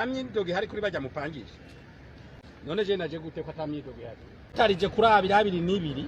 Amyidoge hari kuri bajya mupangisha. None je naje gute ko atamyidoge hari. Tarije kurabira 2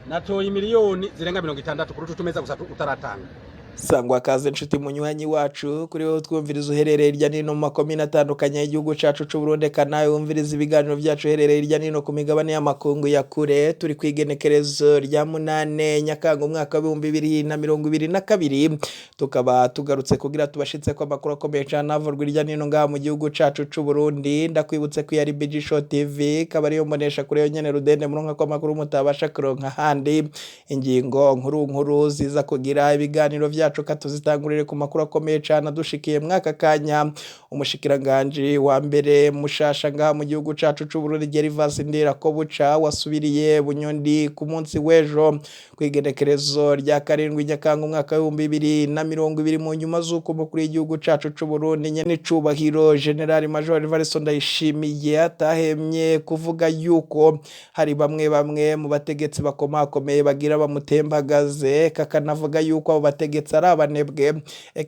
natoye miliyoni zirenga 60 kuri tutumeza gusa utaratanga. Sangwa kaze nshuti munywanyi wacu kuri wo twumviriza uherereye irya nino mu makomine atandukanye y'igihugu cacu c'u Burundi kana yumviriza ibiganiro vyacu herereye irya nino ku migabane y'amakungu ya kure turi kwigenekerezo rya 8 Nyakanga umwaka wa 2022 tukaba tugarutse kugira tubashitse ko amakuru akomeye cyane avurwa irya nino ngaha mu gihugu cacu c'u Burundi ndakwibutse ko yari BG Show TV kabari yo mbonesha kure yo nyene rudende muronka ko amakuru mutabasha kuronka handi ingingo nkuru ziza kugira ibiganiro vyacu katuzitangurire ku makuru akomeye cyane dushikiye mwaka kanya umushikiranganje wa mbere mushasha ngaha mu gihugu cacu c'u Burundi Gervas Ndirakobuca wasubiriye Bunyundi ku munsi w'ejo kwigenekerezo rya 7 Nyakanga umwaka wa 2020 mu nyuma z'uko mukuru w'igihugu cacu c'u Burundi nyene cubahiro General Major Evariste Ndayishimiye atahemye kuvuga yuko hari bamwe mu bategetsi bakomakomeye bagira bamutembagaze kakanavuga yuko abo bategetsi arabanebwe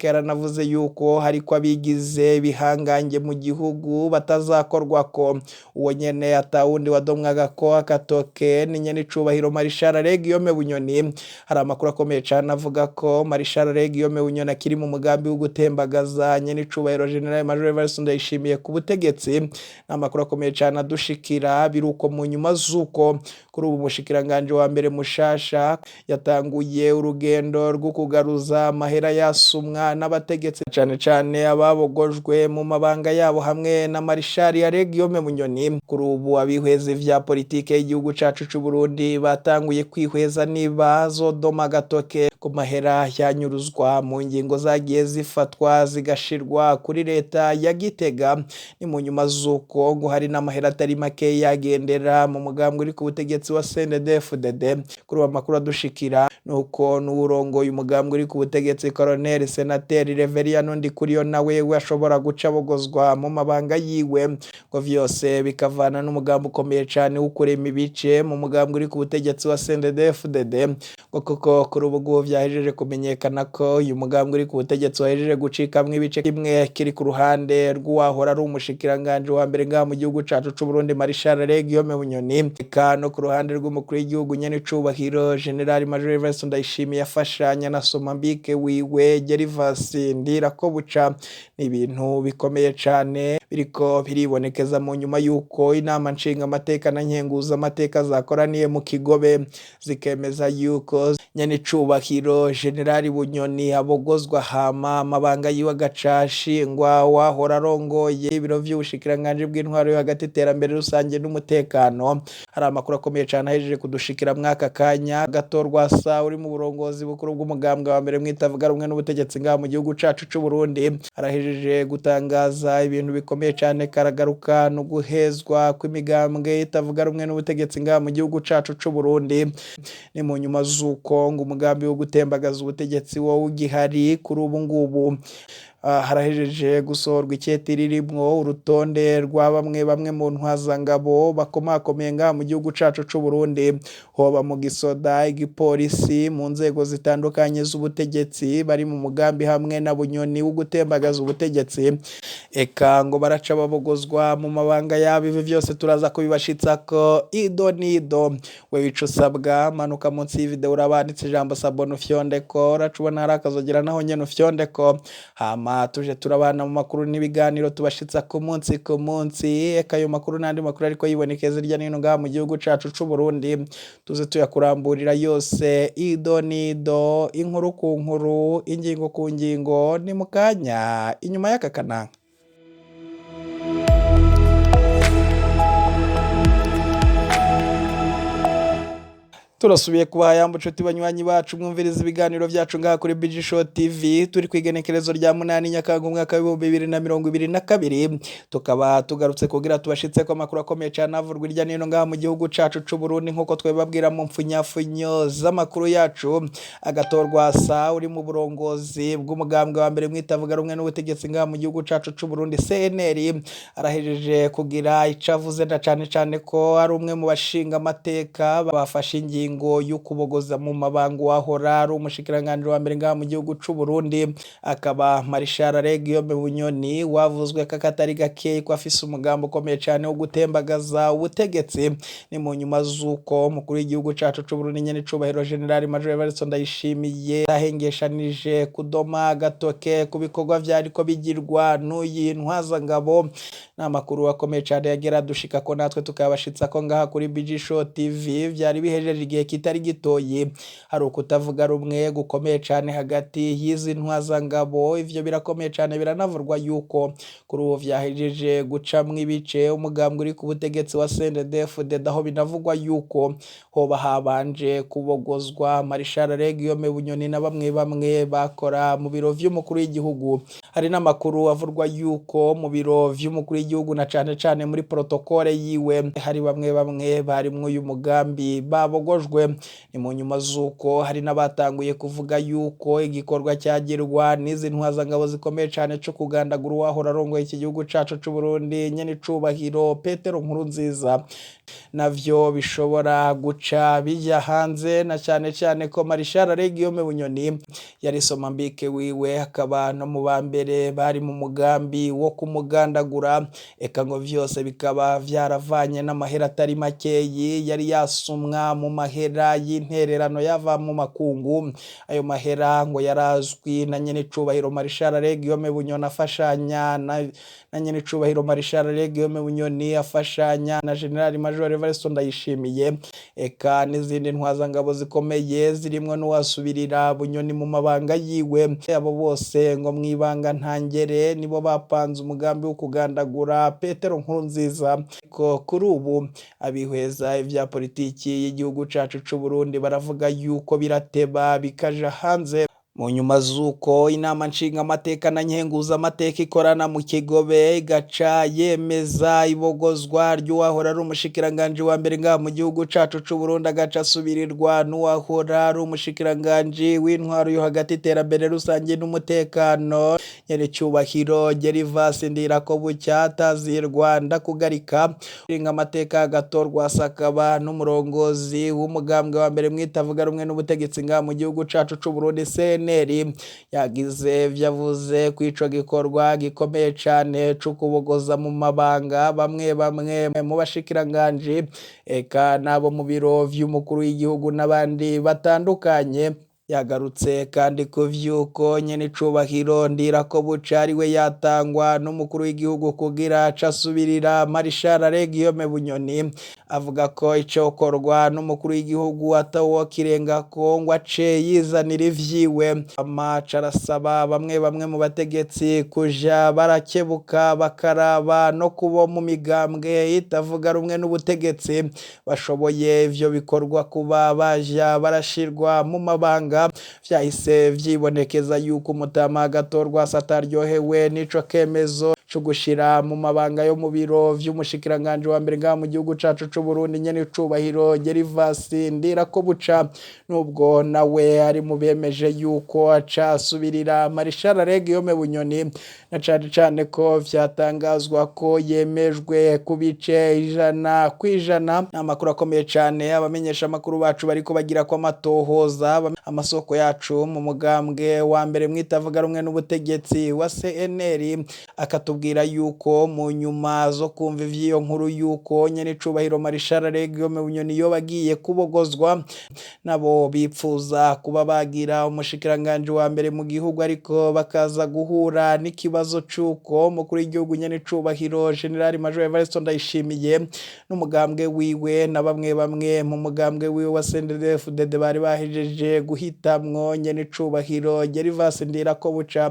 yaranavuze yuko hari ko abigize bihangange mu gihugu batazakorwako uwo nyene atawundi wadomwaga ko akatoke ni nyene cubahiro Marshal Guillaume Bunyoni hari amakuru akomeye cyane avuga ko Marshal Guillaume Bunyoni akiri mu mugambi wo gutembagaza nyene cubahiro General Major Evariste Ndayishimiye ku butegetsi n'amakuru akomeye cyane adushikira biruko mu nyuma zuko kuri ubu mushikiranganje wa mbere mushasha yatanguye urugendo rwo kugaruza amahera yasumwa n'abategetsi cyane ababogojwe mu mabanga yabo hamwe na Marshal Guillaume Bunyoni kuri ubu abihweze vya politike y'igihugu cacu c'u Burundi batanguye kwihweza niba zodoma gatoke ku mahera yanyuruzwa mu ngingo zagiye zifatwa zigashirwa kuri leta ya Gitega ni mu nyuma zuko ngo hari n'amahera atari make yagendera mu mugambwe uri ku butegetsi wa CNDD-FDD kuri amakuru adushikira nuko n'urongoye umugambwe uri ku butegetsi Colonel Senateur Reverien Ndikuriyo nawe ashobora guca bogozwa mu mabanga yiwe ngo vyose bikavana n'umugambi ukomeye cyane ukurema ibice mu mugambwe uri ku butegetsi wa CNDD-FDD ngo koko kuri ubu vyahejeje kumenyekana ko uyu mugambwe uri ku butegetsi wahejeje gucikamwe ibice kimwe kiri ku ruhande rw'uwahora ari umushikiranganje wa mbere ngaha mu gihugu cacu c'u Burundi Marshal Guillaume Bunyoni no ku ruhande rw'umukuru w'igihugu nyene cubahiro General Major Evariste Ndayishimiye yafashanya na Somambike wiwe Gervas Ndirakobuca ni ibintu bikomeye cyane biriko biribonekeza mu nyuma yuko inama nshinga amateka na nkenguza amateka zakoraniye mu Kigobe zikemeza yuko nyene cubahiro General Bunyoni abogozwa hama amabanga yiwe gacashi ngwa wahora arongoye ibiro vy'ubushikiranganje bw'intwaro yo hagati iterambere rusange n'umutekano hari amakuru akomeye cyane ahejeje kudushikira mwaka kanya gatorwa sa uri mu burongozi bukuru bw'umugambwe wa mbere mwitavuga rumwe n'ubutegetsi ngaha mu gihugu cacu c'u Burundi arahejeje gutangaza ibintu bikomeye cyane karagaruka no guhezwa kw'imigambwe itavuga rumwe n'ubutegetsi ngaha mu gihugu cacu c'u Burundi ni mu nyuma zuko ngo umugambi wo gutembagaza ubutegetsi wo ugihari kuri ubu ngubu harahejeje gusorwa icetiririmwo urutonde rwa bamwe mu ntwazangabo bakomakomeye ngaha mu gihugu cacu c'u Burundi hoba mu gisoda igipolisi mu nzego zitandukanye z'ubutegetsi bari mu mugambi hamwe na Bunyoni wo gutembagaza ubutegetsi eka ngo baraca babogozwa mu mabanga yabo ibi vyose turaza kubibashitsa ko ido we bicusabwa manuka munsi y'video urabanditse ijambo Sabone Fyondeko uracubona hari akazogera naho nyene Fyondeko hama tuje turabana mu makuru n'ibiganiro tubashitsa ku munsi eka ayo makuru n'andi makuru ariko yibonekeza irya nino ngaha mu gihugu cacu c'u Burundi tuze tuyakuramburira yose ido inkuru ku nkuru ingingo ku ngingo ni mukanya inyuma y'akakananga turasubiye kuba yambo nshuti banywanyi bacu mwumviriza ibiganiro vyacu ngaha kuri BG Show TV turi kwigenekerezo rya 8 Nyakanga umwaka wa 2022 tukaba tugarutse kugira tubashitse ko amakuru akomeye cyane avurwa irya nino ngaha mu gihugu cacu c'u Burundi nkuko twebabwira mu mfunyafunyo z'amakuru yacu agatorwa sa uri mu burongozi bw'umugambwe wa mbere mwitavuga rumwe n'ubutegetsi ngaha mu gihugu cacu c'u Burundi CNL arahejeje kugira icavuze na cyane ko ari umwe mu bashinga amateka bafashe ingingo ngingo yo kubogoza mu mabanga wahora ari umushikiranganje wa mbere ngaha mu gihugu c'u Burundi akaba Marshal Guillaume Bunyoni wavuzwe kakatari gake ko afise umugambo ukomeye cyane wo gutembagaza ubutegetsi ni mu nyuma zuko umukuru w'igihugu cacu c'u Burundi nyene cubahiro General Major Evariste Ndayishimiye ahengeshanije kudoma gatoke ku bikorwa vyariko bigirwa n'uyi ntwazangabo n'amakuru akomeye cyane yagera dushika ko natwe tukabashitsa ko ngaha kuri BG Show TV vyari bihejeje igihe kitari gitoye hari ukutavuga rumwe gukomeye cyane hagati y'izi ntwazangabo ivyo birakomeye cyane biranavurwa yuko kuri uwo vyahejeje gucamwa ibice umugambwe uri ku butegetsi wa CNDD-FDD aho binavugwa yuko hoba habanje kubogozwa Marshal Guillaume Bunyoni na bamwe bakora mu biro vy'umukuru w'igihugu hari n'amakuru avurwa yuko mu biro vy'umukuru w'igihugu na cane muri protokole yiwe hari bamwe bari mu uyu mugambi babogojwe ni mu nyuma zuko hari n'abatanguye kuvuga yuko igikorwa cyagirwa n'izi ntwazangabo zikomeye cyane cyo kugandagura wahora arongoye iki gihugu cacu c'u Burundi nyene cubahiro Petero Nkurunziza navyo bishobora guca bijya hanze na cyane ko Marshal Guillaume Bunyoni yari soma mbike wiwe akaba no mu bambere bari mu mugambi wo kumugandagura eka ngo vyose bikaba vyaravanye n'amahera atari makeyi yari yasumwa mu mahera y'intererano yava mu makungu ayo mahera ngo yarazwi na nyene cubahiro Marshal Guillaume Bunyoni afashanya na nyene cubahiro Marshal Guillaume Bunyoni afashanya na General Major Evariste Ndayishimiye eka n'izindi ntwazangabo zikomeye zirimwe n'uwasubirira Bunyoni mu mabanga yiwe abo bose ngo mwibanga ntangere nibo bapanze umugambi wo kugandagura Petero Nkurunziza ko kuri ubu abihweza ivya politiki y'igihugu cacu c'u Burundi baravuga yuko birateba bikaja hanze mu nyuma zuko inama nshinga amateka na nkenguza amateka ikorana mu Kigobe igaca yemeza ibogozwa ry'uwahora ari umushikiranganje wa mbere ngaha mu gihugu cacu c'u Burundi agaca subirirwa n'uwahora ari umushikiranganje w'intwaro yo hagati iterambere rusange n'umutekano nyene cyubahiro Gervas Ndirakobuca atazirwa ndakugarika nshinga amateka agatorwa sakaba n'umurongozi w'umugambwe wa mbere mwitavuga rumwe n'ubutegetsi ngaha mu gihugu cacu c'u Burundi yagize vyavuze kwico gikorwa gikomeye cyane cyo kubogoza mu mabanga bamwe mu bashikiranganje eka nabo mu biro vy'umukuru w'igihugu n'abandi batandukanye yagarutse kandi ko vyuko nyene cubahiro Ndirakobuca ariwe yatangwa n'umukuru w'igihugu kugira casubirira Marshal Guillaume Bunyoni avuga ko icokorwa n'umukuru w'igihugu atawo kirenga ko ngo ace yizanira ivyiwe amaca arasaba bamwe mu bategetsi kuja barakebuka bakaraba no kubo mu migambwe itavuga rumwe n'ubutegetsi bashoboye ivyo bikorwa kuba baja barashirwa mu mabanga vyahise vyibonekeza yuko umutama gatorwa sataryohewe nico kemezo cyo gushira mu mabanga yo mu biro vy'umushikiranganje wa mbere ngaha mu gihugu cacu c'u Burundi nyene cubahiro Gervas Ndirakobuca nubwo nawe ari mu bemeje yuko aca subirira Marshal Guillaume Bunyoni na cane ko vyatangazwa ko yemejwe ku bice 100% amakuru akomeye cyane abamenyesha amakuru bacu bariko bagira ko amatohoza amasoko yacu mu mugambwe wa mbere mwitavuga rumwe n'ubutegetsi wa CNL akatubwira yuko mu nyuma zo kumva ivyiyo nkuru yuko nyene cubahiro Marshal Guillaume Bunyoni yo bagiye kubogozwa nabo bipfuza kuba bagira umushikiranganje wa mbere mu gihugu ariko bakaza guhura n'ikibazo cuko mukuru w'igihugu nyene cubahiro General Major Evariste Ndayishimiye n'umugambwe wiwe na bamwe mu mugambwe wiwe wa CNDD-FDD bari bahejeje guhitamwo nyene cubahiro Gervas Ndirakobuca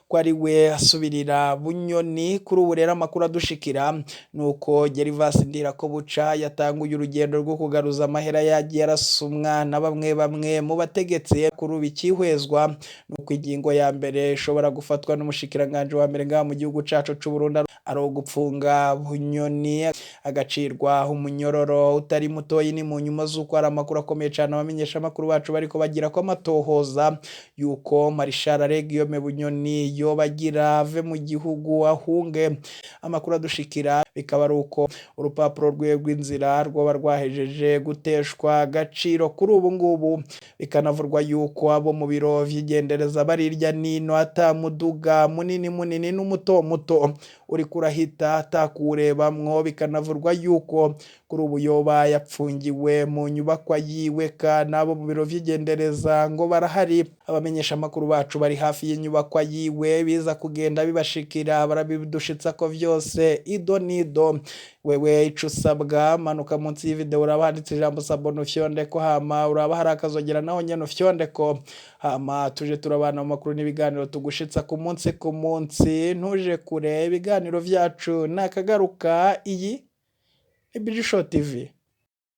ko ari we asubirira Bunyoni kuri ubu rero amakuru adushikira nuko Gervas Ndirakobuca yatanguye urugendo rwo kugaruza amahera yagiye arasumwa na bamwe mu bategetsi kuri bikihwezwa nuko ingingo ya mbere ishobora gufatwa n'umushikiranganje wa mbere ngaha mu gihugu cacu c'u Burundi aro gupfunga Bunyoni agacirwa umunyororo utari mutoyi ni mu nyuma zuko ari amakuru akomeye cyane abamenyesha amakuru bacu bariko bagira ko amatohoza yuko Marshal Guillaume Bunyoni yo bagira ave mu gihugu ahunge amakuru adushikira bikaba ari uko urupapuro rw'inzira rwoba rwahejeje guteshwa agaciro kuri ubu ngubu, bikanavurwa yuko abo mu biro vy'igendereza bari hirya nino ata muduga munini n'umuto muto uri kurahita atakurebamwo, bikanavurwa yuko kuri ubu yoba yapfungiwe mu nyubakwa yiwe n'abo mu biro vy'igendereza ngo barahari. Abamenyesha amakuru bacu bari hafi y'inyubakwa yiwe biza kugenda bibashikira barabidushitsa ko vyose ido nido. Wewe ico usabwa manuka munsi y'video uraba handitse ijambo sabone ufyondeko, hama uraba hari akazogera naho nyene ufyondeko, hama tuje turabana mu makuru n'ibiganiro tugushitsa ku munsi. Ntuje kure, ibiganiro vyacu nakagaruka. Iyi ni Bijisho TV.